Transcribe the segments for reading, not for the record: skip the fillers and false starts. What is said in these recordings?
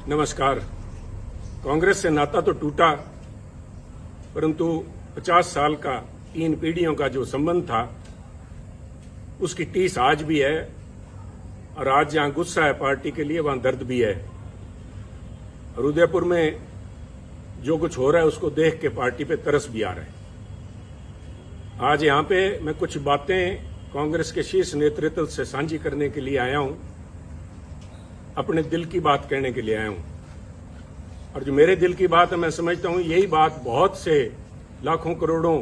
नमस्कार। कांग्रेस से नाता तो टूटा, परंतु 50 साल का 3 पीढ़ियों का जो संबंध था उसकी टीस आज भी है। और आज जहां गुस्सा है पार्टी के लिए वहां दर्द भी है। और उदयपुर में जो कुछ हो रहा है उसको देख के पार्टी पे तरस भी आ रहा है। आज यहां पे मैं कुछ बातें कांग्रेस के शीर्ष नेतृत्व से साझी करने के लिए आया हूं, अपने दिल की बात कहने के लिए आया हूं। और जो मेरे दिल की बात है, मैं समझता हूं यही बात बहुत से लाखों करोड़ों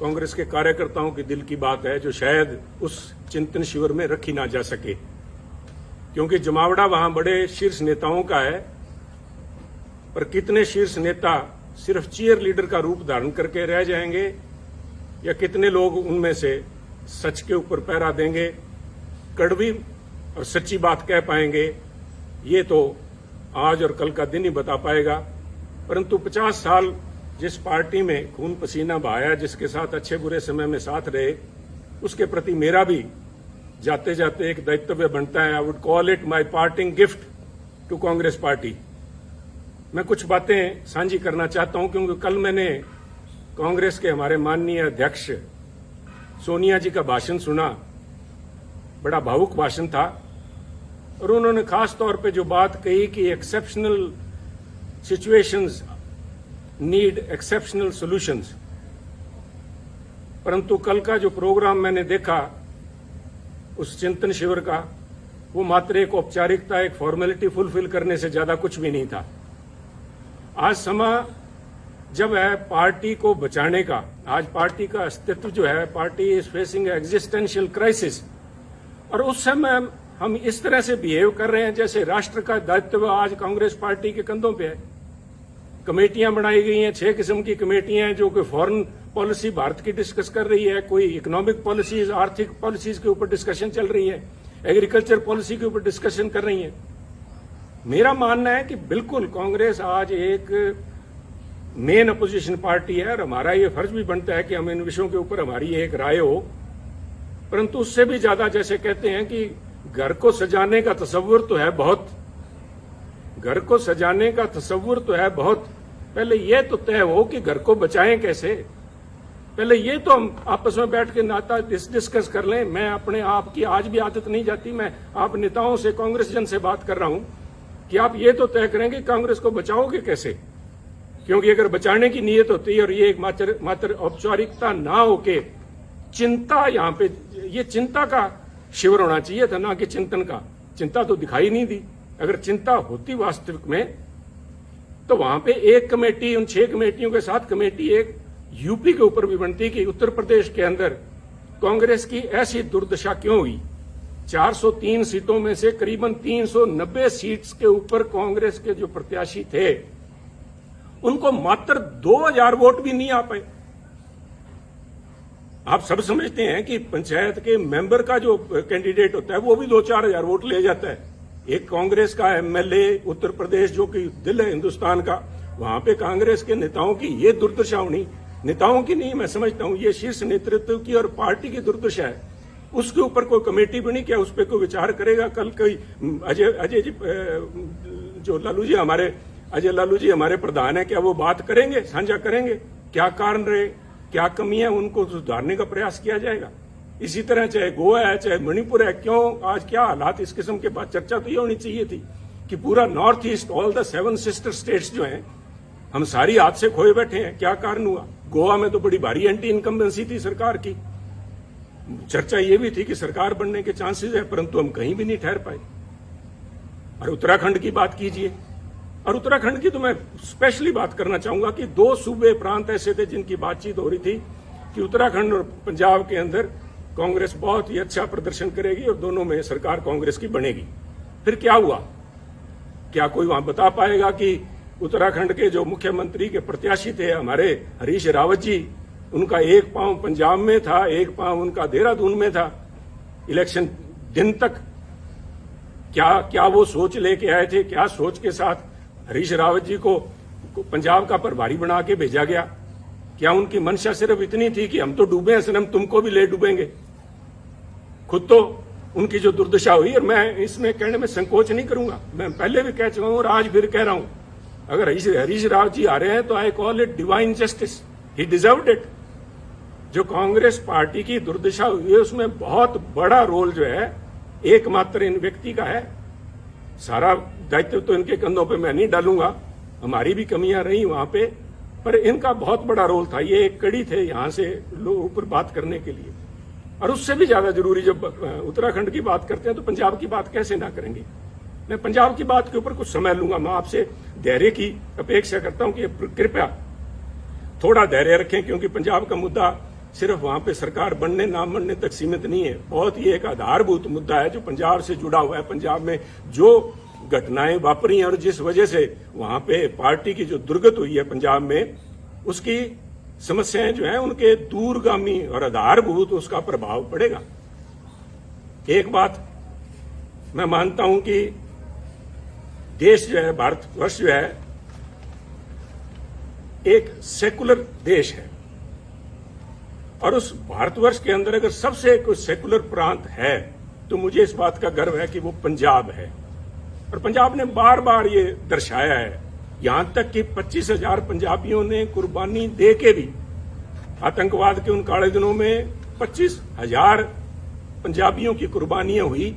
कांग्रेस के कार्यकर्ताओं के दिल की बात है, जो शायद उस चिंतन शिविर में रखी ना जा सके, क्योंकि जमावड़ा वहां बड़े शीर्ष नेताओं का है। पर कितने शीर्ष नेता सिर्फ चीयर लीडर का रूप धारण करके रह जाएंगे, या कितने लोग उनमें से सच के ऊपर पहरा देंगे, कड़वी और सच्ची बात कह पाएंगे, ये तो आज और कल का दिन ही बता पाएगा। परंतु 50 साल जिस पार्टी में खून पसीना बहाया, जिसके साथ अच्छे बुरे समय में साथ रहे, उसके प्रति मेरा भी जाते जाते एक दायित्व बनता है। I would call it my parting gift to Congress party. मैं कुछ बातें साझी करना चाहता हूं, क्योंकि कल मैंने कांग्रेस के हमारे माननीय अध्यक्ष सोनिया जी का भाषण सुना। बड़ा भावुक भाषण था और उन्होंने खास तौर पे जो बात कही कि exceptional situations need exceptional solutions. परंतु कल का जो प्रोग्राम मैंने देखा उस चिंतन शिविर का, वो मात्र एक औपचारिकता, एक फॉर्मेलिटी फुलफिल करने से ज्यादा कुछ भी नहीं था। आज समय जब है पार्टी को बचाने का, आज पार्टी का अस्तित्व जो है, party is facing existential crisis, और उस समय हम इस तरह से बिहेव कर रहे हैं जैसे राष्ट्र का दायित्व आज कांग्रेस पार्टी के कंधों पे है। कमेटियां बनाई गई हैं, 6 किस्म की कमेटियां हैं, जो कि फॉरेन पॉलिसी भारत की डिस्कस कर रही है, कोई इकोनॉमिक पॉलिसीज, आर्थिक पॉलिसीज के ऊपर डिस्कशन चल रही है, एग्रीकल्चर पॉलिसी के ऊपर डिस्कशन कर रही है। मेरा मानना है कि बिल्कुल कांग्रेस आज एक मेन अपोजिशन पार्टी है, और हमारा ये फर्ज भी बनता है कि हम इन विषयों के ऊपर हमारी एक राय हो। परंतु उससे भी ज्यादा, जैसे कहते हैं कि घर को सजाने का तस्वुर तो है बहुत, घर को सजाने का तस्वुर तो है बहुत, पहले यह तो तय हो कि घर को बचाएं कैसे। पहले ये तो हम आपस में बैठ के नाता डिस्कस कर लें। मैं अपने आप की आज भी आदत नहीं जाती, मैं आप नेताओं से, कांग्रेस जन से बात कर रहा हूं कि आप ये तो तय करेंगे कांग्रेस को बचाओगे कैसे। क्योंकि अगर बचाने की नीयत होती है और ये एक मात्र औपचारिकता ना होके चिंता, यहां पे ये चिंता का शिविर होना चाहिए था, ना कि चिंतन का। चिंता तो दिखाई नहीं दी। अगर चिंता होती वास्तविक में, तो वहां पे एक कमेटी, उन 6 कमेटियों के साथ कमेटी एक यूपी के ऊपर भी बनती कि उत्तर प्रदेश के अंदर कांग्रेस की ऐसी दुर्दशा क्यों हुई। 403 सीटों में से करीबन 390 सीट्स के ऊपर कांग्रेस के जो प्रत्याशी थे, उनको मात्र 2000 वोट भी नहीं आ पाए। आप सब समझते हैं कि पंचायत के मेंबर का जो कैंडिडेट होता है वो भी 2-4 हजार वोट ले जाता है। एक कांग्रेस का एमएलए उत्तर प्रदेश, जो कि दिल है हिंदुस्तान का, वहां पे कांग्रेस के नेताओं की ये दुर्दशा होनी, नेताओं की नहीं, मैं समझता हूं ये शीर्ष नेतृत्व की और पार्टी की दुर्दशा है। उसके ऊपर कोई कमेटी बनी, क्या उस पर कोई विचार करेगा? कल कोई अजय जी, जो लालू जी हमारे, अजय लालू जी हमारे प्रधान है, क्या वो बात करेंगे, साझा करेंगे क्या कारण रहे, क्या कमी है, उनको सुधारने का प्रयास किया जाएगा। इसी तरह चाहे गोवा है, चाहे मणिपुर है, क्यों आज क्या हालात, इस किस्म के बाद चर्चा तो ये होनी चाहिए थी कि पूरा north east, all the 7 sister states जो हैं, हम सारी हाथ से खोए बैठे हैं। क्या कारण हुआ? गोवा में तो बड़ी भारी एंटी इनकम्बेंसी थी सरकार की। चर्चा ये भी थी कि सरकार बनने के चांसेस है, परंतु हम कहीं भी नहीं ठहर पाए। और उत्तराखंड की बात कीजिए, और उत्तराखंड की तो मैं स्पेशली बात करना चाहूंगा कि 2 सूबे प्रांत ऐसे थे जिनकी बातचीत हो रही थी कि उत्तराखंड और पंजाब के अंदर कांग्रेस बहुत ही अच्छा प्रदर्शन करेगी और दोनों में सरकार कांग्रेस की बनेगी। फिर क्या हुआ? क्या कोई वहां बता पाएगा कि उत्तराखंड के जो मुख्यमंत्री के प्रत्याशी थे हमारे हरीश रावत जी, उनका एक पांव पंजाब में था, एक पांव उनका देहरादून में था इलेक्शन दिन तक। क्या वो सोच लेके आए थे? क्या सोच के साथ हरीश रावत जी को पंजाब का प्रभारी बना के भेजा गया? क्या उनकी मंशा सिर्फ इतनी थी कि हम तो डूबे हैं सनम, तुमको भी ले डूबेंगे? खुद तो उनकी जो दुर्दशा हुई, और मैं इसमें कहने में संकोच नहीं करूंगा, मैं पहले भी कह चुका हूं और आज फिर कह रहा हूं, अगर हरीश राव जी आ रहे हैं तो I call it divine justice, he deserved it. जो कांग्रेस पार्टी की दुर्दशा हुई है उसमें बहुत बड़ा रोल जो है एकमात्र इन व्यक्ति का है। सारा दायित्व तो इनके कंधों पे मैं नहीं डालूंगा, हमारी भी कमियां रही वहां पे, पर इनका बहुत बड़ा रोल था। ये एक कड़ी थे यहां से लोगों ऊपर बात करने के लिए। और उससे भी ज्यादा जरूरी, जब उत्तराखंड की बात करते हैं तो पंजाब की बात कैसे ना करेंगे। मैं पंजाब की बात के ऊपर कुछ समय लूंगा, मैं आपसे धैर्य की अपेक्षा करता हूं कि कृपया थोड़ा धैर्य रखें, क्योंकि पंजाब का मुद्दा सिर्फ वहां पे सरकार बनने ना बनने तक सीमित नहीं है, बहुत ही एक आधारभूत मुद्दा है जो पंजाब से जुड़ा हुआ है। पंजाब में जो घटनाएं वापरी हैं और जिस वजह से वहां पे पार्टी की जो दुर्गत हुई है पंजाब में, उसकी समस्याएं जो हैं उनके दूरगामी और आधारभूत उसका प्रभाव पड़ेगा। एक बात मैं मानता हूं कि देश जो है, भारतवर्ष जो है, एक सेकुलर देश है, और उस भारतवर्ष के अंदर अगर सबसे कोई सेकुलर प्रांत है तो मुझे इस बात का गर्व है कि वो पंजाब है। और पंजाब ने बार बार ये दर्शाया है, यहां तक कि 25,000 पंजाबियों ने कुर्बानी दे के भी, आतंकवाद के उन काले दिनों में 25,000 पंजाबियों की कुर्बानियां हुई,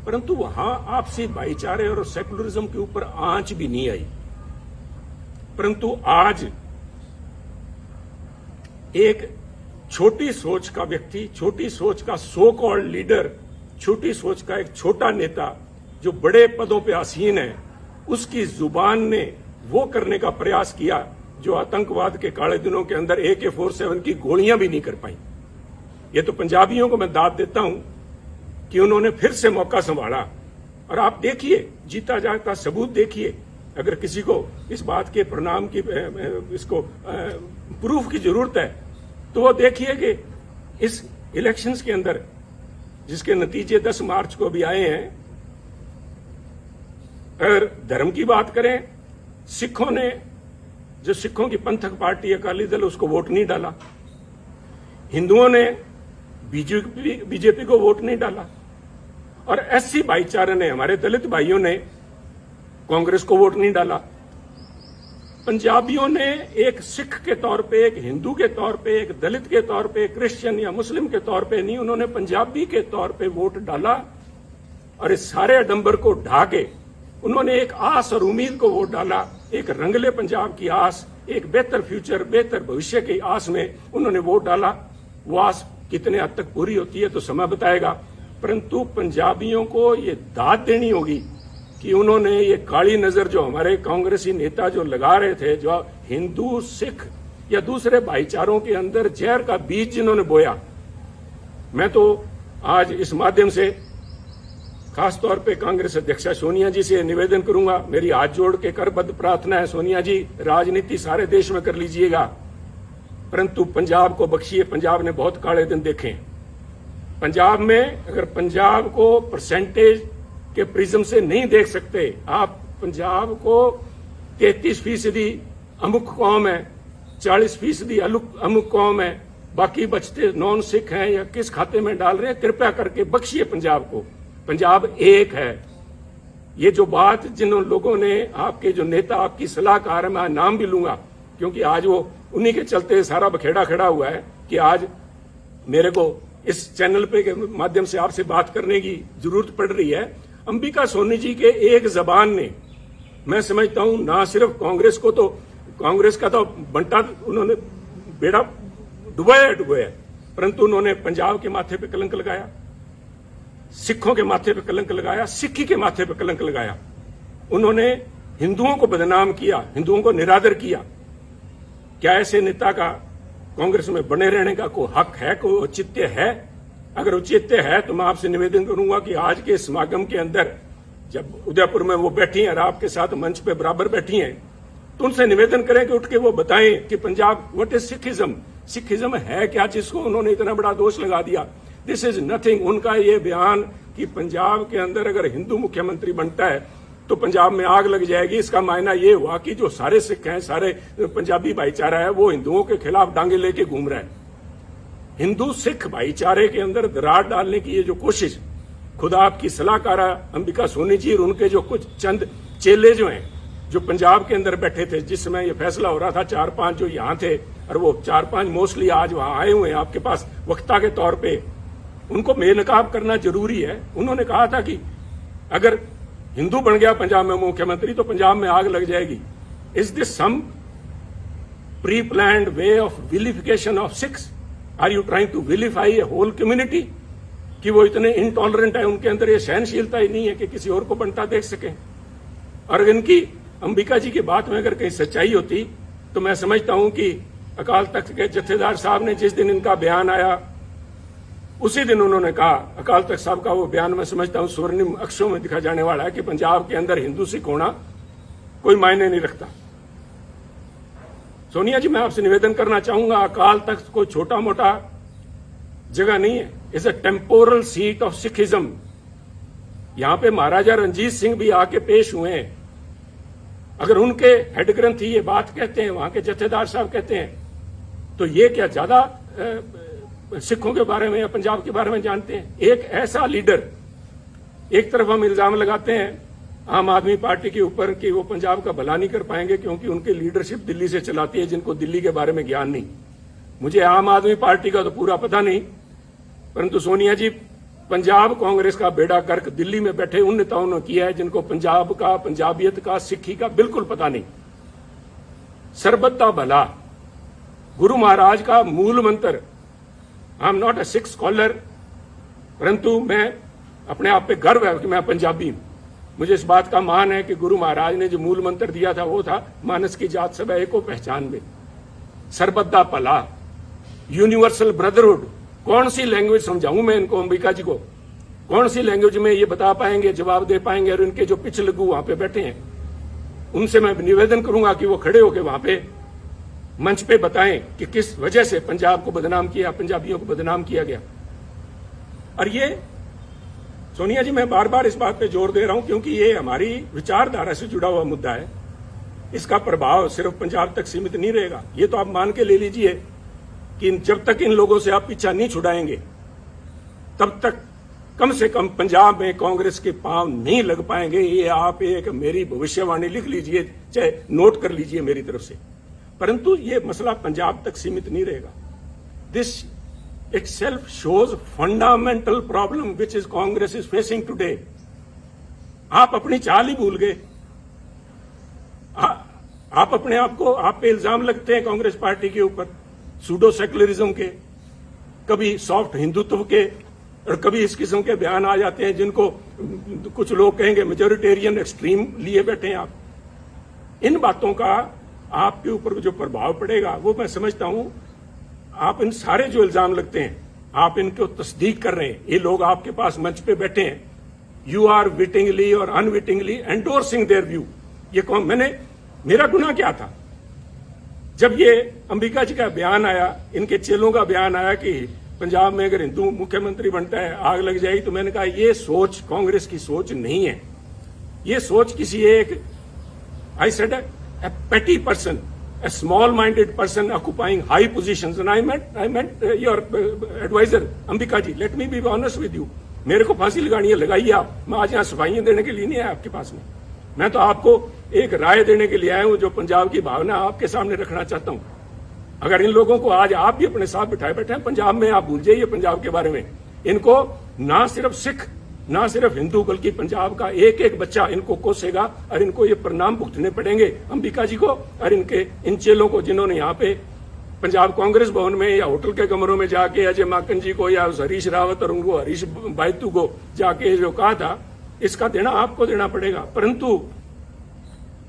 परंतु वहां आपसी भाईचारे और सेकुलरिज्म के ऊपर आंच भी नहीं आई। परंतु आज एक छोटी सोच का व्यक्ति, छोटी सोच का सो कॉल्ड लीडर, छोटी सोच का एक छोटा नेता जो बड़े पदों पे आसीन है, उसकी जुबान ने वो करने का प्रयास किया जो आतंकवाद के काले दिनों के अंदर AK-47 की गोलियां भी नहीं कर पाई। ये तो पंजाबियों को मैं दाद देता हूं कि उन्होंने फिर से मौका संभाला। और आप देखिए, जीता जागता सबूत देखिए, अगर किसी को इस बात के परिणाम की, इसको प्रूफ की जरूरत है तो वो देखिए कि इस इलेक्शंस के अंदर जिसके नतीजे 10 मार्च को भी आए हैं, अगर धर्म की बात करें, सिखों ने, जो सिखों की पंथक पार्टी अकाली दल, उसको वोट नहीं डाला। हिंदुओं ने बीजेपी को वोट नहीं डाला, और SC भाईचारे ने, हमारे दलित भाइयों ने कांग्रेस को वोट नहीं डाला। पंजाबियों ने एक सिख के तौर पे, एक हिंदू के तौर पे, एक दलित के तौर पे, क्रिश्चियन या मुस्लिम के तौर पे नहीं, उन्होंने पंजाबी के तौर पे वोट डाला। और इस सारे आडंबर को ढा के उन्होंने एक आस और उम्मीद को वोट डाला, एक रंगले पंजाब की आस, एक बेहतर फ्यूचर, बेहतर भविष्य की आस में उन्होंने वोट डाला। वो आस कितने हद तक पूरी होती है तो समय बताएगा, परंतु पंजाबियों को ये दाद देनी होगी कि उन्होंने ये काली नजर जो हमारे कांग्रेसी नेता जो लगा रहे थे, जो हिंदू, सिख या दूसरे भाईचारों के अंदर जहर का बीज जिन्होंने बोया, मैं तो आज इस माध्यम से खासतौर पे कांग्रेस अध्यक्षा सोनिया जी से निवेदन करूंगा, मेरी हाथ जोड़ के करबद्ध प्रार्थना है, सोनिया जी, राजनीति सारे देश में कर लीजिएगा, परंतु पंजाब को बख्शिए। पंजाब ने बहुत काले दिन देखे। पंजाब में अगर पंजाब को परसेंटेज के प्रिज्म से नहीं देख सकते आप, पंजाब को 33% अमुक कौम है, 40% अमुक कौम है, बाकी बचते नॉन सिख हैं या किस खाते में डाल रहे हैं, कृपया करके बख्शिए पंजाब को। पंजाब एक है। ये जो बात जिन लोगों ने, आपके जो नेता, आपकी सलाहकार है, मैं नाम भी लूंगा क्योंकि आज वो उन्हीं के चलते सारा बखेड़ा खड़ा हुआ है कि आज मेरे को इस चैनल पे के माध्यम से आपसे बात करने की जरूरत पड़ रही है। अंबिका सोनी जी के एक जबान ने, मैं समझता हूं, ना सिर्फ कांग्रेस को, तो कांग्रेस का तो बंटा उन्होंने बेड़ा डुबाया, परंतु उन्होंने पंजाब के माथे पे कलंक लगाया, सिखों के माथे पे कलंक लगाया, सिक्खी के माथे पे कलंक लगाया। उन्होंने हिंदुओं को बदनाम किया, हिंदुओं को निरादर किया। क्या ऐसे नेता का कांग्रेस में बने रहने का कोई हक है, कोई औचित्य है? अगर औचित्य है तो मैं आपसे निवेदन करूंगा कि आज के समागम के अंदर जब उदयपुर में वो बैठी हैं और आपके साथ मंच पे बराबर बैठी हैं, तो उनसे निवेदन करें कि उठ के वो बताएं कि Punjab, what is Sikhism, Sikhism है क्या जिसको उन्होंने इतना बड़ा दोष लगा दिया। This is nothing. उनका ये बयान कि पंजाब के अंदर अगर हिंदू मुख्यमंत्री बनता है तो पंजाब में आग लग जाएगी, इसका मायना ये हुआ कि जो सारे सिख हैं, सारे पंजाबी भाईचारा है, वो हिंदुओं के खिलाफ डांगे लेके घूम रहा है। हिंदू सिख भाईचारे के अंदर दरार डालने की ये जो कोशिश, खुद आपकी सलाहकारा अंबिका सोनी जी और उनके जो कुछ चंद चेले जो हैं, जो पंजाब के अंदर बैठे थे जिस समय ये फैसला हो रहा था, 4-5 जो यहाँ थे और वो 4-5 मोस्टली आज वहां आए हुए हैं आपके पास वक्ता के तौर पे, उनको बेनकाब करना जरूरी है। उन्होंने कहा था कि अगर हिंदू बन गया पंजाब में मुख्यमंत्री तो पंजाब में आग लग जाएगी। Is this some pre planned way of vilification of Sikhs? Are you trying to vilify a whole community? कि वो इतने इनटॉलरेंट है, उनके अंदर ये सहनशीलता ही नहीं है कि किसी और को बनता देख सके। और इनकी अंबिका जी की बात में अगर कहीं सच्चाई होती तो मैं समझता हूं कि अकाल तख्त के जत्थेदार साहब ने जिस दिन इनका बयान आया उसी दिन उन्होंने कहा, अकाल तख्त साहब का वो बयान मैं समझता हूं स्वर्णिम अक्षरों में दिखा जाने वाला है कि पंजाब के अंदर हिंदू सिख होना कोई मायने नहीं रखता। सोनिया जी, मैं आपसे निवेदन करना चाहूंगा, अकाल तख्त कोई छोटा मोटा जगह नहीं है, is a temporal seat of Sikhism. यहां पे महाराजा रणजीत सिंह भी आके पेश हुए हैं। अगर उनके हेड ग्रंथी ये बात कहते हैं, वहां के जत्थेदार साहब कहते हैं, तो ये क्या ज्यादा सिखों के बारे में या पंजाब के बारे में जानते हैं? एक ऐसा लीडर, एक तरफ हम इल्जाम लगाते हैं आम आदमी पार्टी के ऊपर कि वो पंजाब का भला नहीं कर पाएंगे क्योंकि उनकी लीडरशिप दिल्ली से चलाती है, जिनको दिल्ली के बारे में ज्ञान नहीं। मुझे आम आदमी पार्टी का तो पूरा पता नहीं, परंतु सोनिया जी, पंजाब कांग्रेस का बेड़ा गर्क दिल्ली में बैठे उन नेताओं ने किया है जिनको पंजाब का, पंजाबियत का, सिक्खी का बिल्कुल पता नहीं। सरबत दा भला गुरु महाराज का मूल मंत्र। I am not a Sikh scholar, परंतु मैं अपने आप पे गर्व है कि मैं पंजाबी हूं। मुझे इस बात का मान है कि गुरु महाराज ने जो मूल मंत्र दिया था वो था, मानस की जात सब एको पहचान में, सरबत दा भला, यूनिवर्सल ब्रदरहुड। कौन सी लैंग्वेज समझाऊं मैं इनको, अंबिका जी को? कौन सी लैंग्वेज में ये बता पाएंगे, जवाब दे पाएंगे? और इनके जो पिछ लगू वहां पे बैठे हैं उनसे मैं निवेदन करूंगा कि वो खड़े होकर वहां पे मंच पे बताएं कि किस वजह से पंजाब को बदनाम किया, पंजाबियों को बदनाम किया गया। और ये सोनिया जी, मैं बार बार इस बात पे जोर दे रहा हूं क्योंकि ये हमारी विचारधारा से जुड़ा हुआ मुद्दा है। इसका प्रभाव सिर्फ पंजाब तक सीमित नहीं रहेगा। ये तो आप मान के ले लीजिए कि जब तक इन लोगों से आप पीछा नहीं छुड़ाएंगे तब तक कम से कम पंजाब में कांग्रेस के पांव नहीं लग पाएंगे। ये आप एक मेरी भविष्यवाणी लिख लीजिए, चाहे नोट कर लीजिए मेरी तरफ से। परंतु ये मसला पंजाब तक सीमित नहीं रहेगा। This itself shows fundamental problem which is Congress is facing today. आप अपनी चाल ही भूल गए। आप अपने आप को, आप पे इल्जाम लगते हैं कांग्रेस पार्टी के ऊपर सूडो सेकुलरिज्म के, कभी सॉफ्ट हिंदुत्व के, और कभी इस किस्म के बयान आ जाते हैं जिनको कुछ लोग कहेंगे मेजोरिटेरियन एक्सट्रीम लिए बैठे हैं आप। इन बातों का आपके ऊपर जो प्रभाव पड़ेगा वो मैं समझता हूं। आप इन सारे जो इल्जाम लगते हैं आप इनको तस्दीक कर रहे हैं। ये लोग आपके पास मंच पे बैठे हैं, यू आर विटिंगली और अनविटिंगली एंडोर्सिंग देयर व्यू। ये कौन? मेरा गुनाह क्या था? जब ये अंबिका जी का बयान आया, इनके चेलों का बयान आया कि पंजाब में अगर हिंदू मुख्यमंत्री बनता है आग लग जाएगी, तो मैंने कहा ये सोच कांग्रेस की सोच नहीं है। ये सोच किसी एक, I said a petty person, a small-minded person occupying high positions, and I meant your advisor, Ambika ji. Let me be honest with you. मेरे को फांसी लगानी है, लगाइए आप। मैं आज यहाँ सफाइयां देने के लिए नहीं आया आपके पास में। मैं तो आपको एक राय देने के लिए आया हूं जो पंजाब की भावना आपके सामने रखना चाहता हूं। अगर इन लोगों को आज आप भी अपने साथ बिठाए बैठे हैं पंजाब में, आप भूल जाइए पंजाब के बारे में। इनको ना सिर्फ सिख, ना सिर्फ हिंदू, बल्कि पंजाब का एक एक बच्चा इनको कोसेगा और इनको ये परिणाम भुगतने पड़ेंगे, अंबिका जी को और इनके इन चेलों को, जिन्होंने यहाँ पे पंजाब कांग्रेस भवन में या होटल के कमरों में जाके अजय माकन जी को या हरीश रावत और उनको हरीश बायतू को जाके जो कहा था, इसका देना आपको देना पड़ेगा। परंतु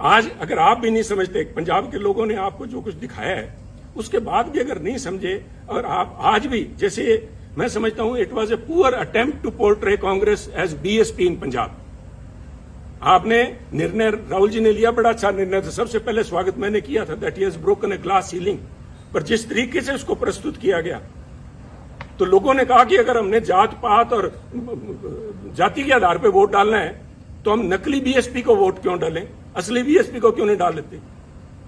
आज अगर आप भी नहीं समझते, पंजाब के लोगों ने आपको जो कुछ दिखाया है उसके बाद भी अगर नहीं समझे, और आप आज भी, जैसे मैं समझता हूं it was a poor attempt to portray Congress as BSP in Punjab. आपने निर्णय, राहुल जी ने लिया, बड़ा अच्छा निर्णय था, सबसे पहले स्वागत मैंने किया था, that he has broken a glass ceiling. पर जिस तरीके से उसको प्रस्तुत किया गया, तो लोगों ने कहा कि अगर हमने जात पात और जाति के आधार पर वोट डालना है तो हम नकली बीएसपी को वोट क्यों डालें, असली बीएसपी को क्यों नहीं डाल लेते।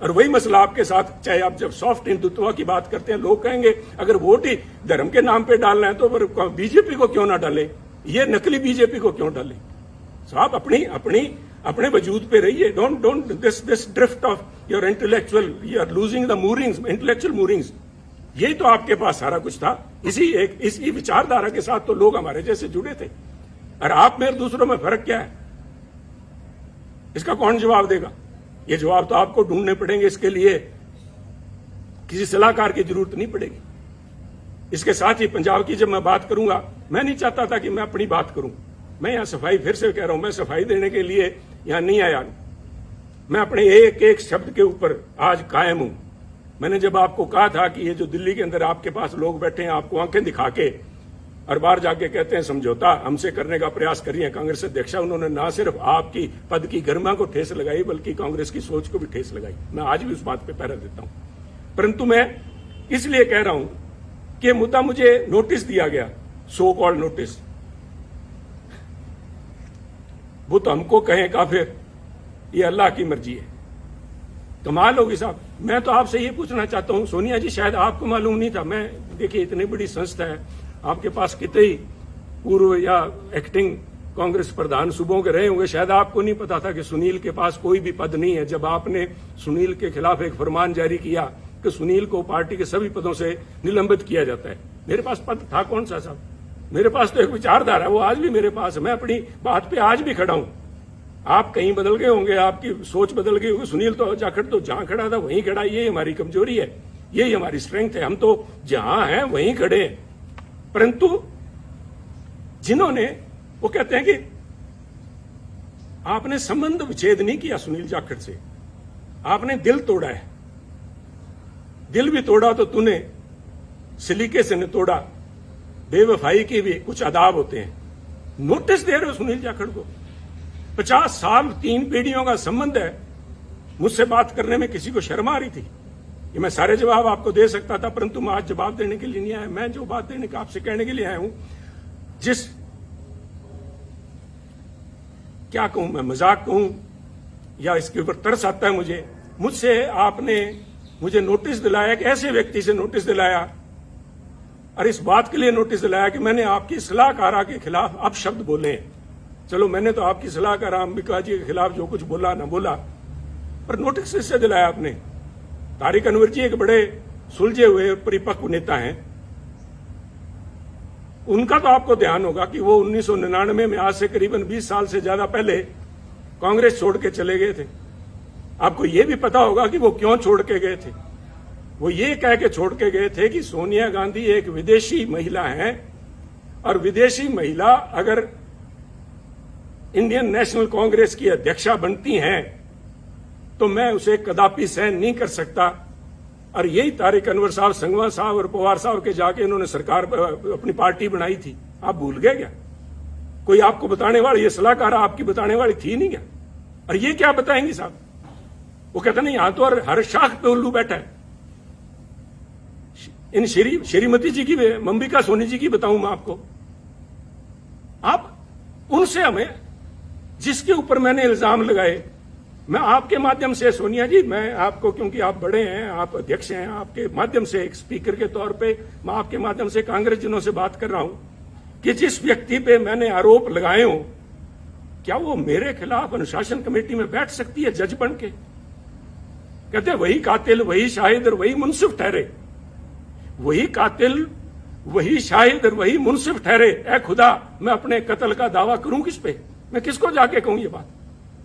और वही मसला आपके साथ, चाहे आप जब सॉफ्ट हिंदुत्व की बात करते हैं, लोग कहेंगे अगर वोट ही धर्म के नाम पे डालना है तो फिर बीजेपी को क्यों ना डाले। ये नकली बीजेपी को क्यों डालें? साहब अपने वजूद पे रहिए। Don't this drift of your intellectual, you are losing the moorings, intellectual moorings. यही तो आपके पास सारा कुछ था। इसी विचारधारा के साथ तो लोग हमारे जैसे जुड़े थे। और आप में और दूसरों में फर्क क्या है, इसका कौन जवाब देगा? ये जवाब तो आपको ढूंढने पड़ेंगे। इसके लिए किसी सलाहकार की जरूरत नहीं पड़ेगी। इसके साथ ही पंजाब की जब मैं बात करूंगा, मैं नहीं चाहता था कि मैं अपनी बात करूं। मैं यहां सफाई, फिर से कह रहा हूं, मैं सफाई देने के लिए यहां नहीं आया। मैं अपने एक एक शब्द के ऊपर आज कायम हूं। मैंने जब आपको कहा था कि ये जो दिल्ली के अंदर आपके पास लोग बैठे हैं, आपको आंखें दिखा के और बाहर जाके कहते हैं समझौता हमसे करने का प्रयास कर रही है कांग्रेस अध्यक्षा, उन्होंने ना सिर्फ आपकी पद की गरिमा को ठेस लगाई बल्कि कांग्रेस की सोच को भी ठेस लगाई। मैं आज भी उस बात पे पहरा देता हूं। परंतु मैं इसलिए कह रहा हूं कि मुद्दा मुझे नोटिस दिया गया, सो कॉल्ड नोटिस, वो तो हमको कहें काफिर, ये अल्लाह की मर्जी है। कमाल होगी साहब। मैं तो आपसे ये पूछना चाहता हूं, सोनिया जी शायद आपको मालूम नहीं था, मैं देखिए इतनी बड़ी संस्था है, आपके पास कितने ही पूर्व या एक्टिंग कांग्रेस प्रधान सूबों के रहे होंगे, शायद आपको नहीं पता था कि सुनील के पास कोई भी पद नहीं है। जब आपने सुनील के खिलाफ एक फरमान जारी किया कि सुनील को पार्टी के सभी पदों से निलंबित किया जाता है, मेरे पास पद था कौन सा साहब? मेरे पास तो एक विचारधारा है, वो आज भी मेरे पास है। मैं अपनी बात पे आज भी खड़ा हूं। आप कहीं बदल गए होंगे, आपकी सोच बदल गई होगी। सुनील तो जाखड़ तो जहां खड़ा था वहीं खड़ा। ये हमारी कमजोरी है, यही हमारी स्ट्रेंथ है। हम तो जहां हैं वहीं खड़े हैं। परंतु जिन्होंने, वो कहते हैं कि आपने संबंध विच्छेद नहीं किया सुनील जाखड़ से, आपने दिल तोड़ा है। दिल भी तोड़ा तो तूने सलीके से न तोड़ा, बेवफाई के भी कुछ आदाब होते हैं। नोटिस दे रहे हो सुनील जाखड़ को? 50 साल 3 पीढ़ियों का संबंध है। मुझसे बात करने में किसी को शर्म आ रही थी? ये मैं सारे जवाब आपको दे सकता था, परंतु मैं आज जवाब देने के लिए नहीं आया। मैं जो बात देने का आपसे कहने के लिए आया हूं, क्या कहूं मैं, मजाक कहूं या इसके ऊपर तरस आता है मुझे। मुझसे आपने मुझे नोटिस दिलाया, कि ऐसे व्यक्ति से नोटिस दिलाया, और इस बात के लिए नोटिस दिलाया कि मैंने आपकी सलाहकारा के खिलाफ अपशब्द बोले। चलो मैंने तो आपकी सलाहकार अंबिका जी के खिलाफ जो कुछ बोला ना बोला, पर नोटिस इससे दिलाया आपने। तारिक अनवर जी एक बड़े सुलझे हुए परिपक्व नेता हैं। उनका तो आपको ध्यान होगा कि वो 1999 में, आज से करीबन 20 साल से ज्यादा पहले, कांग्रेस छोड़ के चले गए थे। आपको ये भी पता होगा कि वो क्यों छोड़ के गए थे। वो ये कह के छोड़ के गए थे कि सोनिया गांधी एक विदेशी महिला हैं, और विदेशी महिला अगर इंडियन नेशनल कांग्रेस की अध्यक्षा बनती हैं तो मैं उसे कदापि सहन नहीं कर सकता। और यही तारिक अनवर साहब, संगवा साहब और पवार साहब के जाके इन्होंने सरकार अपनी पार्टी बनाई थी। आप भूल गए क्या? कोई आपको बताने वाली, ये सलाहकार आपकी बताने वाली थी नहीं क्या? और ये क्या बताएंगी साहब? वो कहते नहीं, यहां तो हर शाख पे उल्लू बैठा है। इन श्रीमती जी की, अंबिका सोनी जी की बताऊं मैं आपको। आप उनसे, हमें जिसके ऊपर मैंने इल्जाम लगाए, मैं आपके माध्यम से, सोनिया जी, मैं आपको, क्योंकि आप बड़े हैं, आप अध्यक्ष हैं, आपके माध्यम से एक स्पीकर के तौर पे मैं आपके माध्यम से कांग्रेस जनों से बात कर रहा हूं कि जिस व्यक्ति पे मैंने आरोप लगाए हो, क्या वो मेरे खिलाफ अनुशासन कमेटी में बैठ सकती है जज बन के? कहते वही कातिल, वही शाहिद और वही मुंसिफ ठहरे। वही कातिल, वही शाहिद और वही मुंसिफ ठहरे। ऐ खुदा, मैं अपने कत्ल का दावा करूं किस पे? मैं किसको जाके कहूं ये बात?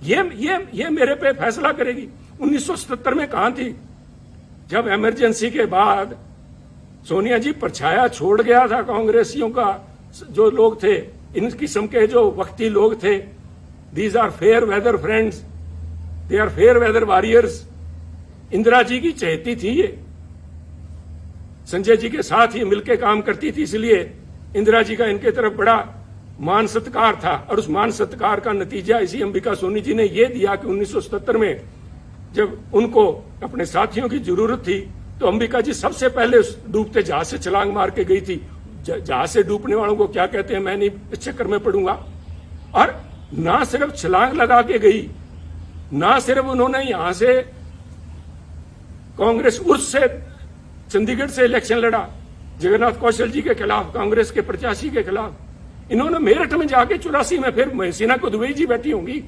ये मेरे पे फैसला करेगी। 1977 में कहां थी जब इमरजेंसी के बाद सोनिया जी परछाया छोड़ गया था कांग्रेसियों का? जो लोग थे, इन किस्म के जो वक्ती लोग थे, these are fair weather friends, they are fair weather warriors. Indira ji की चहेती थी ये, संजय जी के साथ ही मिलकर काम करती थी, इसलिए इंदिरा जी का इनके तरफ बड़ा मान सत्कार था। और उस मान सत्कार का नतीजा इसी अंबिका सोनी जी ने यह दिया कि 1977 में जब उनको अपने साथियों की जरूरत थी, तो अंबिका जी सबसे पहले उस डूबते जहाज से छलांग मार के गई थी। जहाज से डूबने वालों को क्या कहते हैं मैं नहीं इस चक्कर में पड़ूंगा। और ना सिर्फ छलांग लगा के गई, ना सिर्फ उन्होंने यहां से कांग्रेस उर्स से, चंडीगढ़ से इलेक्शन लड़ा जगन्नाथ कौशल जी के खिलाफ, कांग्रेस के प्रत्याशी के खिलाफ, इन्होंने मेरठ में जाके 84 में फिर महसीना को दुबई जी बैठी होंगी,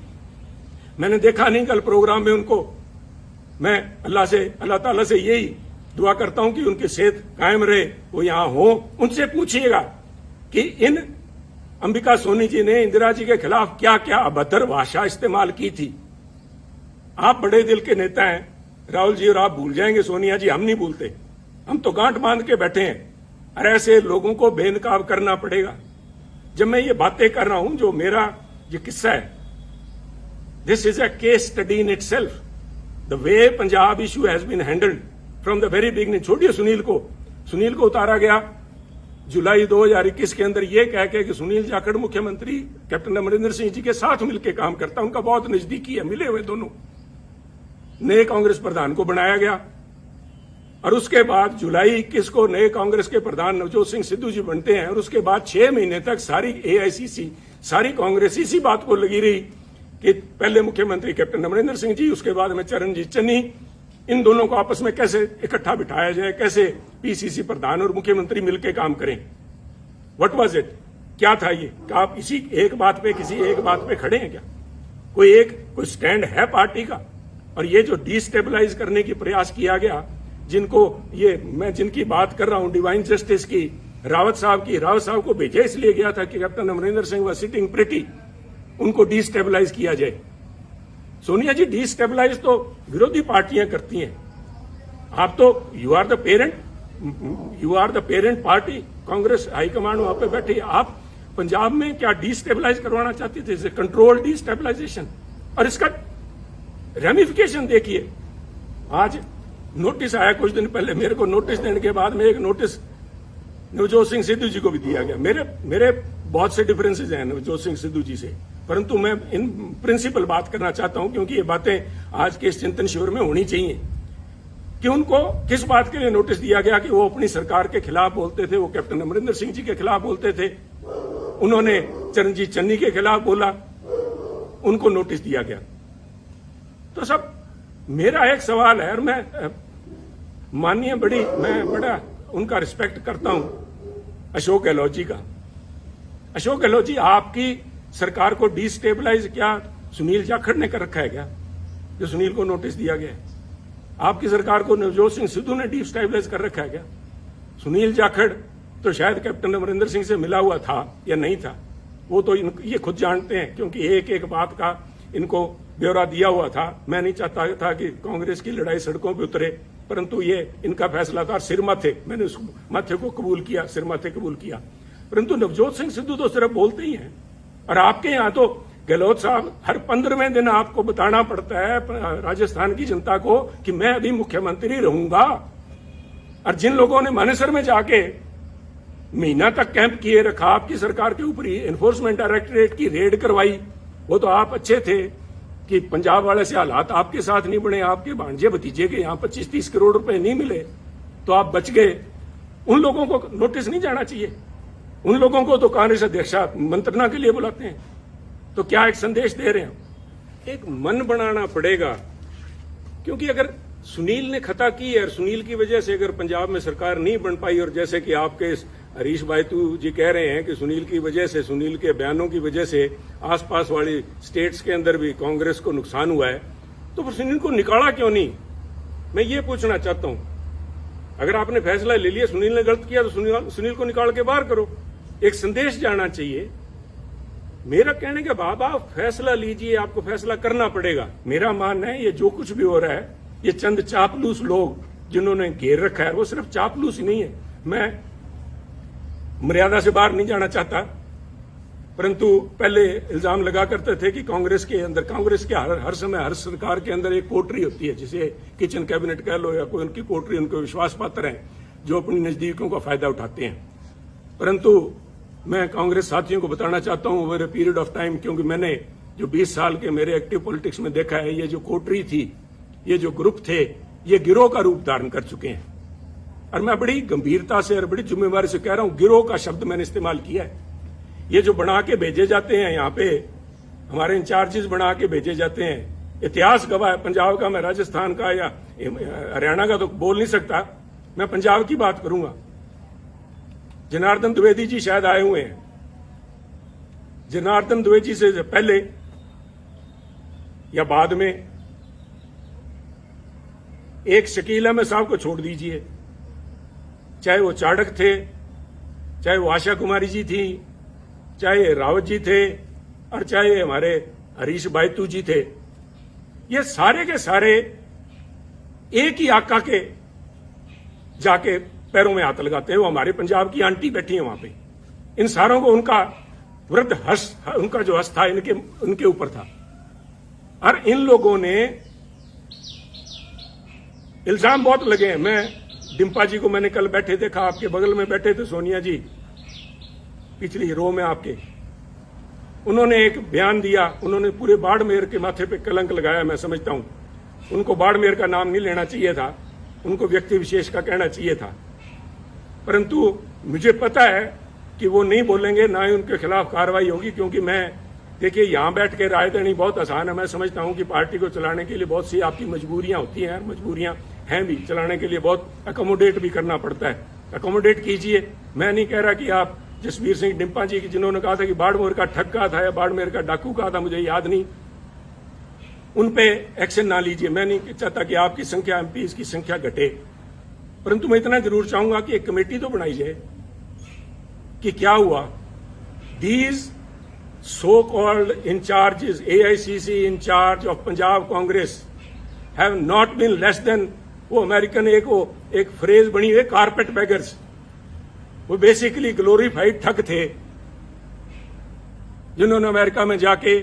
मैंने देखा नहीं कल प्रोग्राम में उनको। मैं अल्लाह ताला से यही दुआ करता हूं कि उनकी सेहत कायम रहे, वो यहां हो। उनसे पूछिएगा कि इन अंबिका सोनी जी ने इंदिरा जी के खिलाफ क्या क्या अभद्र भाषा इस्तेमाल की थी। आप बड़े दिल के नेता हैं राहुल जी, और आप भूल जाएंगे सोनिया जी, हम नहीं भूलते, हम तो गांठ बांध के बैठे हैं। और ऐसे लोगों को बेनकाब करना पड़ेगा। जब मैं ये बातें कर रहा हूं, जो मेरा ये किस्सा है, this is a case study in itself, the way Punjab issue has been handled from the very beginning. छोड़िए सुनील को उतारा गया जुलाई 2021 के अंदर ये कह के कि सुनील जाखड़ मुख्यमंत्री कैप्टन अमरिंदर सिंह जी के साथ मिलकर काम करता, उनका बहुत नजदीकी है, मिले हुए दोनों। नए कांग्रेस प्रधान को बनाया गया और उसके बाद जुलाई 21 को नए कांग्रेस के प्रधान नवजोत सिंह सिद्धू जी बनते हैं। और उसके बाद 6 महीने तक सारी एआईसीसी, सारी कांग्रेस इसी बात को लगी रही कि पहले मुख्यमंत्री कैप्टन अमरिंदर सिंह जी, उसके बाद में चरणजीत चन्नी, इन दोनों को आपस में कैसे इकट्ठा बिठाया जाए, कैसे पीसीसी प्रधान और मुख्यमंत्री मिलकर काम करें। व्हाट वाज इट, क्या था ये? क्या आप इसी एक बात पे, किसी एक बात पे खड़े हैं क्या? कोई स्टैंड है पार्टी का? और ये जो डिस्टेबलाइज करने की प्रयास किया गया, मैं जिनकी बात कर रहा हूं डिवाइन जस्टिस की, रावत साहब को भेजा इसलिए गया था कि कैप्टन अमरिंदर सिंह व सिटिंग प्रिटी, उनको डिस्टेबलाइज किया जाए। सोनिया जी, डिस्टेबलाइज तो विरोधी पार्टियां करती हैं, आप तो you are the parent party, Congress high command वहां पे बैठी। आप पंजाब में क्या डिस्टेबलाइज करवाना चाहती थे? Control destabilisation. और इसका रेमिफिकेशन देखिए, आज नोटिस आया कुछ दिन पहले, मेरे को नोटिस देने के बाद में एक नोटिस नवजोत सिंह सिद्धू जी को भी दिया गया। मेरे बहुत से डिफरेंसेज हैं नवजोत सिंह सिद्धू जी से, परंतु मैं इन प्रिंसिपल बात करना चाहता हूं, क्योंकि ये बातें आज के इस चिंतन शिविर में होनी चाहिए कि उनको किस बात के लिए नोटिस दिया गया कि वो अपनी सरकार के खिलाफ बोलते थे, वो कैप्टन अमरिंदर सिंह जी के खिलाफ बोलते थे, उन्होंने चरणजीत चन्नी के खिलाफ बोला, उनको नोटिस दिया गया। तो सब मेरा एक सवाल है, और मैं बड़ा उनका रिस्पेक्ट करता हूं अशोक गहलोत जी का। अशोक गहलोत जी, आपकी सरकार को डिस्टेबलाइज क्या सुनील जाखड़ ने कर रखा है क्या, जो सुनील को नोटिस दिया गया है? आपकी सरकार को नवजोत सिंह सिद्धू ने डिस्टेबलाइज कर रखा है क्या? सुनील जाखड़ तो शायद कैप्टन अमरिंदर सिंह से मिला हुआ था या नहीं था, वो तो ये खुद जानते हैं, क्योंकि एक एक बात का इनको ब्यौरा दिया हुआ था। मैं नहीं चाहता था कि कांग्रेस की लड़ाई सड़कों पर उतरे, परंतु ये इनका फैसला था। सिर माथे, मैंने उस माथे को कबूल किया, सिर माथे कबूल किया, परंतु नवजोत सिंह सिद्धू तो सिर्फ बोलते ही हैं। और आपके यहां तो गहलोत साहब हर 15वें दिन आपको बताना पड़ता है राजस्थान की जनता को कि मैं अभी मुख्यमंत्री रहूंगा। और जिन लोगों ने मानेसर में जाके महीना तक कैंप किए रखा, आपकी सरकार के ऊपर ही एनफोर्समेंट डायरेक्टरेट की रेड करवाई, वो तो आप अच्छे थे कि पंजाब वाले से हालात आपके साथ नहीं बने, आपके भांजे भतीजे के यहां 25-30 करोड़ रुपए नहीं मिले तो आप बच गए। उन लोगों को नोटिस नहीं जाना चाहिए? उन लोगों को तो कांग्रेस अध्यक्ष मंत्रणा के लिए बुलाते हैं। तो क्या एक संदेश दे रहे हैं? एक मन बनाना पड़ेगा, क्योंकि अगर सुनील ने खता की है और सुनील की वजह से अगर पंजाब में सरकार नहीं बन पाई, और जैसे कि आपके हरीश बायतू जी कह रहे हैं कि सुनील की वजह से, सुनील के बयानों की वजह से आसपास वाली स्टेट्स के अंदर भी कांग्रेस को नुकसान हुआ है, तो फिर सुनील को निकाला क्यों नहीं? मैं ये पूछना चाहता हूं। अगर आपने फैसला ले लिया, सुनील ने गलत किया, तो सुनील को निकाल के बाहर करो। एक संदेश जाना चाहिए। मेरा कहने के बाद आप फैसला लीजिए, आपको फैसला करना पड़ेगा। मेरा मानना है ये जो कुछ भी हो रहा है, ये चंद चापलूस लोग जिन्होंने घेर रखा है, वो सिर्फ चापलूस ही नहीं है। मैं मर्यादा से बाहर नहीं जाना चाहता, परंतु पहले इल्जाम लगा करते थे कि कांग्रेस के हर समय हर सरकार के अंदर एक कोटरी होती है, जिसे किचन कैबिनेट कह लो या कोई उनकी कोटरी, उनके विश्वास पात्र हैं जो अपनी नजदीकियों का फायदा उठाते हैं। परंतु मैं कांग्रेस साथियों को बताना चाहता हूं over a period of time, क्योंकि मैंने जो 20 साल के मेरे एक्टिव पॉलिटिक्स में देखा है, ये जो कोटरी थी, ये जो ग्रुप थे, ये गिरोह का रूप धारण कर चुके हैं। और मैं बड़ी गंभीरता से और बड़ी जिम्मेवारी से कह रहा हूं, गिरोह का शब्द मैंने इस्तेमाल किया है। ये जो बना के भेजे जाते हैं यहाँ पे, हमारे इंचार्जेस बना के भेजे जाते हैं, इतिहास गवाह है पंजाब का, मैं राजस्थान का या हरियाणा का तो बोल नहीं सकता, मैं पंजाब की बात करूंगा। जनार्दन द्विवेदी जी शायद आए हुए हैं, जनार्दन द्विवेदी से पहले या बाद में एक शकील अहमद साहब को छोड़ दीजिए, चाहे वो चाणक्य थे, चाहे वो आशा कुमारी जी थी, चाहे रावत जी थे, और चाहे हमारे हरीश बायतू जी थे, ये सारे के सारे एक ही आका के जाके पैरों में हाथ लगाते हैं। वो हमारे पंजाब की आंटी बैठी है वहां पे, इन सारों को उनका वृद्ध उनका जो हस्त था उनके ऊपर था। और इन लोगों ने इल्जाम बहुत लगे हैं। मैं डिम्पा जी को मैंने कल बैठे देखा, आपके बगल में बैठे थे सोनिया जी, पिछली रो में आपके, उन्होंने एक बयान दिया, उन्होंने पूरे बाड़मेर के माथे पे कलंक लगाया। मैं समझता हूं उनको बाड़मेर का नाम नहीं लेना चाहिए था, उनको व्यक्ति विशेष का कहना चाहिए था, परंतु मुझे पता है कि वो नहीं बोलेंगे, ना ही उनके खिलाफ कार्रवाई होगी। क्योंकि मैं देखिए यहां बैठ के राय देनी बहुत आसान है। मैं समझता हूं कि पार्टी को चलाने के लिए बहुत सी आपकी मजबूरियां होती हैं, मजबूरियां हैं भी, चलाने के लिए बहुत अकोमोडेट भी करना पड़ता है। अकोमोडेट कीजिए। मैं नहीं कह रहा कि आप जसबीर सिंह डिम्पा जी की, जिन्होंने कहा था कि बाड़मेर का ठग कहा था या बाड़मेर का डाकू कहा था, मुझे याद नहीं, उन पे एक्शन ना लीजिए। मैं नहीं चाहता कि आपकी संख्या, एमपीज की संख्या घटे, परंतु मैं इतना जरूर चाहूंगा कि एक कमेटी तो बनाई जाए कि क्या हुआ। These so called incharges, AICC incharge of Punjab Congress have not been less than, वो अमेरिकन एक फ्रेज बनी हुई, कारपेट बेगर्स। वो बेसिकली ग्लोरीफाइड ठग थे, जिन्होंने अमेरिका में जाके,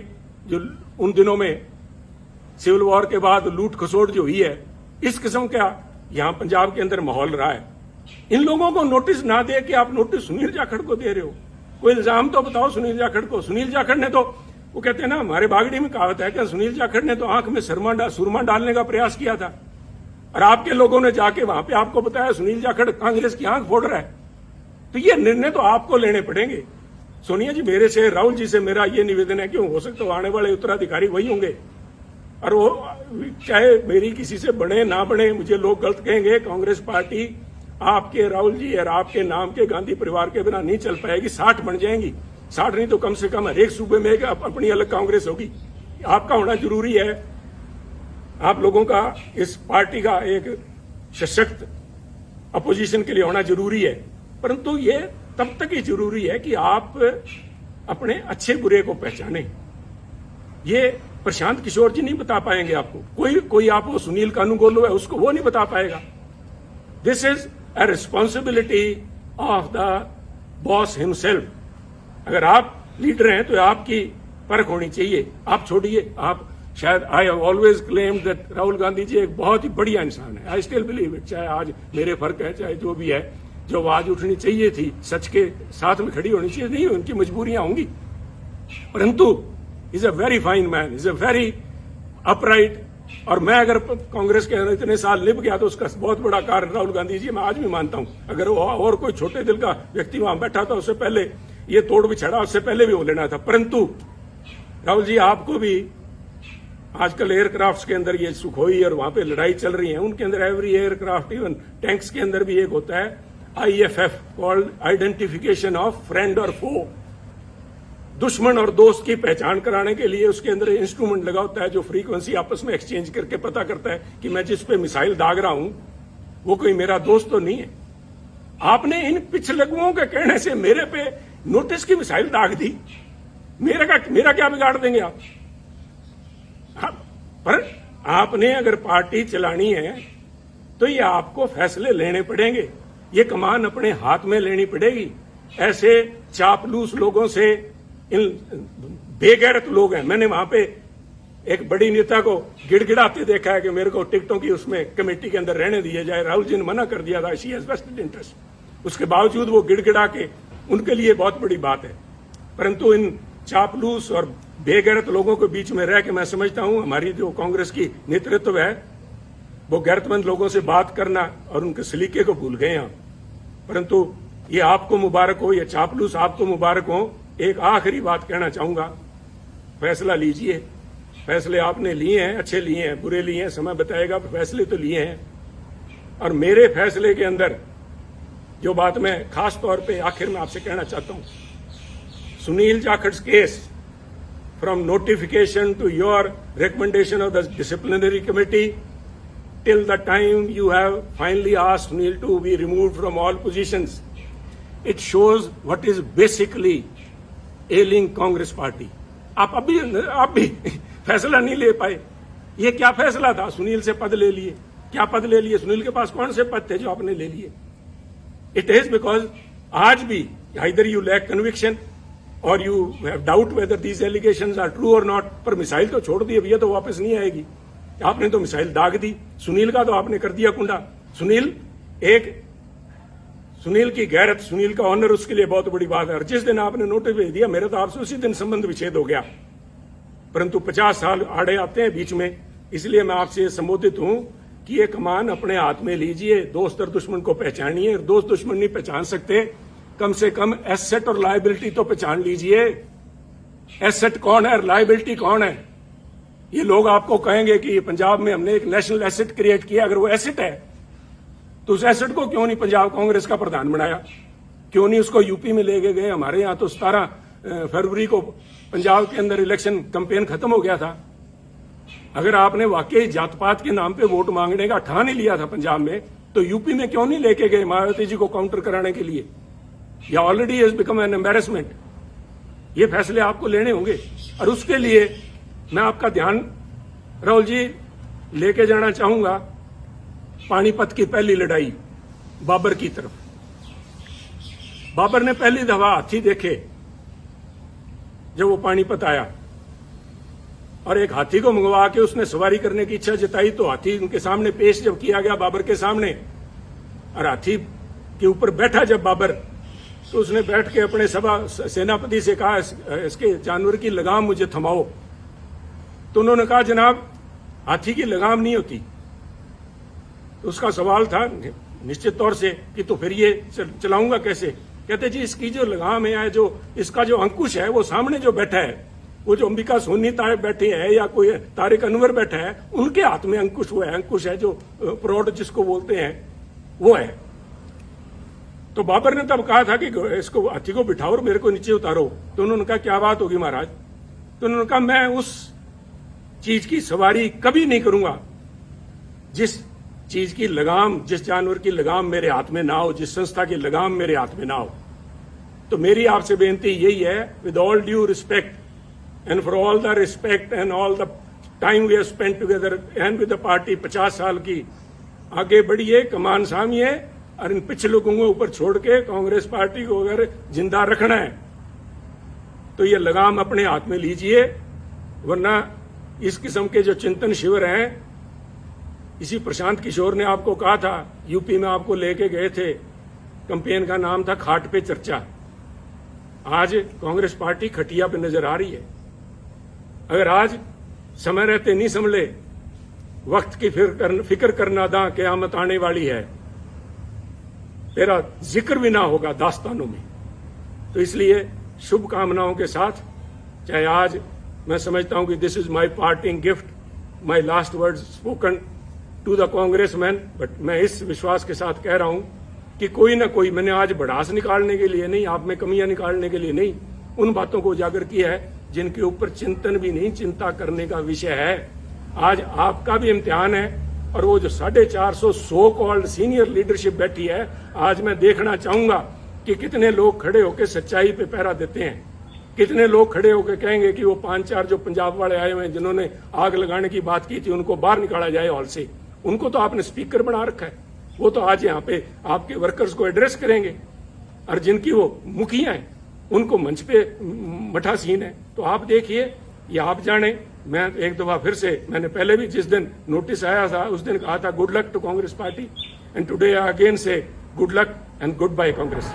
जो उन दिनों में सिविल वॉर के बाद लूट खसोट जो हुई है, इस किस्म का यहां पंजाब के अंदर माहौल रहा है। इन लोगों को नोटिस ना दे के आप नोटिस सुनील जाखड़ को दे रहे हो। कोई इल्जाम तो बताओ सुनील जाखड़ को। सुनील जाखड़ ने तो, वो कहते हैं ना, हमारे बागड़ी में कहावत है कि सुनील जाखड़ ने तो आंख में सुरमा डालने का प्रयास किया था, और आपके लोगों ने जाके वहां पे आपको बताया सुनील जाखड़ कांग्रेस की आंख फोड़ रहा है। तो ये निर्णय तो आपको लेने पड़ेंगे। सोनिया जी, मेरे से, राहुल जी से मेरा ये निवेदन है कि हो सकता है आने वाले उत्तराधिकारी वही होंगे, और वो चाहे मेरी किसी से बने ना बने, मुझे लोग गलत कहेंगे, कांग्रेस पार्टी आपके, राहुल जी और आपके नाम के गांधी परिवार के बिना नहीं चल पाएगी। 60 बन जाएंगी, 60 नहीं तो कम से कम हर एक सूबे में एक अपनी अलग कांग्रेस होगी। आपका होना जरूरी है, आप लोगों का इस पार्टी का एक सशक्त अपोजिशन के लिए होना जरूरी है। परंतु ये तब तक ही जरूरी है कि आप अपने अच्छे बुरे को पहचाने। ये प्रशांत किशोर जी नहीं बता पाएंगे आपको, कोई आप वो सुनील कानूनगोलो है उसको वो नहीं बता पाएगा। This is a responsibility of the boss himself. अगर आप लीडर हैं तो आपकी परख होनी चाहिए। आप छोड़िए, आप शायद, I have always claimed that Rahul Gandhi ji एक बहुत ही बढ़िया इंसान है। I still believe it. चाहे आज मेरे फर्क है, चाहे जो भी है, जो आवाज उठनी चाहिए थी, सच के साथ में खड़ी होनी चाहिए, नहीं, उनकी मजबूरियां होंगी, परंतु is a very fine man, is a very upright. और मैं अगर कांग्रेस के इतने साल निभ गया तो उसका बहुत बड़ा कारण राहुल गांधी जी, मैं आज भी मानता हूं। अगर वो और कोई छोटे दिल का व्यक्ति वहां बैठा था, उससे पहले ये तोड़ बिछड़ा, उससे पहले भी वो लेना था। परंतु राहुल जी, आपको भी आजकल एयरक्राफ्ट के अंदर ये सुखोई और वहां पे लड़ाई चल रही है, उनके अंदर एवरी एयरक्राफ्ट, इवन टैंक्स के अंदर भी एक होता है IFF, called identification of friend और फो। दुश्मन और दोस्त की पहचान कराने के लिए उसके अंदर इंस्ट्रूमेंट लगा होता है, जो फ्रीक्वेंसी आपस में एक्सचेंज करके पता करता है कि मैं जिस पे मिसाइल दाग रहा हूं वो कोई मेरा दोस्त तो नहीं है। आपने इन पिछलगुओं के कहने से मेरे पे नोटिस की मिसाइल दाग दी। मेरा क्या बिगाड़ देंगे आप? पर आपने अगर पार्टी चलानी है तो ये आपको फैसले लेने पड़ेंगे, ये कमान अपने हाथ में लेनी पड़ेगी। ऐसे चापलूस लोगों से, इन बेगैरत लोग हैं। मैंने वहां पे एक बड़ी नेता को गिड़गिड़ाते देखा है कि मेरे को टिकटों की उसमें कमेटी के अंदर रहने दिया जाए। राहुल जी ने मना कर दिया था, शी हैज वेस्टेड इंटरेस्ट। उसके बावजूद वो गिड़गिड़ा के, उनके लिए बहुत बड़ी बात है। परंतु इन चापलूस और बेगैरत लोगों के बीच में रह के मैं समझता हूं हमारी जो कांग्रेस की नेतृत्व है, वो गैरतमंद लोगों से बात करना और उनके सलीके को भूल गए हैं। परंतु ये आपको मुबारक हो, ये चापलूस आपको मुबारक हो। एक आखिरी बात कहना चाहूंगा, फैसला लीजिए। फैसले आपने लिए हैं, अच्छे लिए हैं, बुरे लिए हैं, समय बताएगा, फैसले तो लिए हैं। और मेरे फैसले के अंदर जो बात मैं खास तौर पे आखिर में आपसे कहना चाहता हूं, Sunil Jakhat's case, from notification to your recommendation of the disciplinary committee till the time you have finally asked Sunil to be removed from all positions, it shows what is basically ailing Congress party. आप भी फैसला नहीं ले पाए। ये क्या फैसला था? सुनील से पद ले लिए। क्या पद ले लिए? सुनील के पास कौन से पद थे जो आपने ले लिए? इट इज बिकॉज आज भी आइदर यू लैक कन्विक्शन और you have doubt whether these allegations are true और नॉट। पर मिसाइल तो छोड़ दी, अब ये तो वापस नहीं आएगी। आपने तो मिसाइल दाग दी। सुनील का तो आपने कर दिया कुंडा। सुनील की गैरत, सुनील का ऑनर, उसके लिए बहुत बड़ी बात है। और जिस दिन आपने नोटिस भेज दिया, मेरा तो आपसे उसी दिन संबंध विच्छेद हो गया। परंतु 50 साल आड़े आते हैं बीच में, इसलिए मैं आपसे संबोधित हूं कि ये कमान अपने हाथ में लीजिए। दोस्त और दुश्मन को पहचानिए। दोस्त दुश्मन नहीं पहचान सकते, कम से कम एसेट और लायबिलिटी तो पहचान लीजिए। एसेट कौन है, लायबिलिटी कौन है? ये लोग आपको कहेंगे कि पंजाब में हमने एक नेशनल एसेट क्रिएट किया। अगर वो एसेट है तो उस एसेट को क्यों नहीं पंजाब कांग्रेस का प्रधान बनाया? क्यों नहीं उसको यूपी में लेके गए? हमारे यहाँ तो 17 फरवरी को पंजाब के अंदर इलेक्शन कैंपेन खत्म हो गया था। अगर आपने वाकई जात पात के नाम पे वोट मांगने का ठान ही लिया था पंजाब में, तो यूपी में क्यों नहीं लेके गए मायावती जी को काउंटर कराने के लिए? या already has become an embarrassment. ये फैसले आपको लेने होंगे और उसके लिए मैं आपका ध्यान, राहुल जी, लेके जाना चाहूंगा पानीपत की पहली लड़ाई बाबर की तरफ। बाबर ने पहली दफा हाथी देखे जब वो पानीपत आया और एक हाथी को मंगवा के उसने सवारी करने की इच्छा जताई। तो हाथी उनके सामने पेश जब किया गया बाबर के सामने, और हाथी के ऊपर बैठा जब बाबर, तो उसने बैठ के अपने सेनापति से कहा, इसके जानवर की लगाम मुझे थमाओ। तो उन्होंने कहा, जनाब हाथी की लगाम नहीं होती। तो उसका सवाल था निश्चित तौर से कि तो फिर ये चलाऊंगा कैसे? कहते जी इसकी जो लगाम है, जो इसका जो अंकुश है, वो सामने जो बैठा है, वो जो अंबिका सोनी तारे बैठे है या कोई तारिक अनवर बैठा है, उनके हाथ में अंकुश वो है। अंकुश है जो प्रौढ़ जिसको बोलते हैं, वो है। तो बाबर ने तब कहा था कि इसको हाथी को बिठाओ और मेरे को नीचे उतारो। तो उन्होंने कहा क्या बात होगी महाराज? तो उन्होंने कहा मैं उस चीज की सवारी कभी नहीं करूंगा जिस चीज की लगाम, जिस जानवर की लगाम मेरे हाथ में ना हो, जिस संस्था की लगाम मेरे हाथ में ना हो। तो मेरी आपसे बेनती यही है, with all due respect and for all the respect and all the time we have spent together and with the party, 50 साल की आगे बढ़िए, कमान सामिए और इन पिछले लोगों को ऊपर छोड़ के कांग्रेस पार्टी को अगर जिंदा रखना है तो ये लगाम अपने हाथ में लीजिए। वरना इस किस्म के जो चिंतन शिविर हैं, इसी प्रशांत किशोर ने आपको कहा था, यूपी में आपको लेके गए थे, कैंपेन का नाम था खाट पे चर्चा। आज कांग्रेस पार्टी खटिया पे नजर आ रही है। अगर आज समय रहते नहीं संभले, वक्त की फिक्र करना दा क़यामत आने वाली है, तेरा जिक्र भी ना होगा दास्तानों में। तो इसलिए शुभकामनाओं के साथ, चाहे आज मैं समझता हूं कि this is my parting gift, my last word spoken to the Congressman, but मैं इस विश्वास के साथ कह रहा हूं कि कोई ना कोई, मैंने आज भड़ास निकालने के लिए नहीं, आप में कमियां निकालने के लिए नहीं, उन बातों को उजागर किया है जिनके ऊपर चिंतन भी नहीं, चिंता करने का विषय है। आज आपका भी इम्तिहान है और वो जो 450 सो कॉल्ड सीनियर लीडरशिप बैठी है, आज मैं देखना चाहूंगा कि कितने लोग खड़े होकर सच्चाई पे पहरा देते हैं। कितने लोग खड़े होकर कहेंगे कि वो 5-4 जो पंजाब वाले आए हुए हैं जिन्होंने आग लगाने की बात की थी, उनको बाहर निकाला जाए हॉल से। उनको तो आपने स्पीकर बना रखा है, वो तो आज यहाँ पे आपके वर्कर्स को एड्रेस करेंगे, और जिनकी वो मुखिया हैं उनको मंच पे मठा सीन है। तो आप देखिए, या आप जाने। मैं एक दफा फिर से, मैंने पहले भी जिस दिन नोटिस आया था उस दिन कहा था good luck to Congress party, and today I again say good luck and goodbye Congress.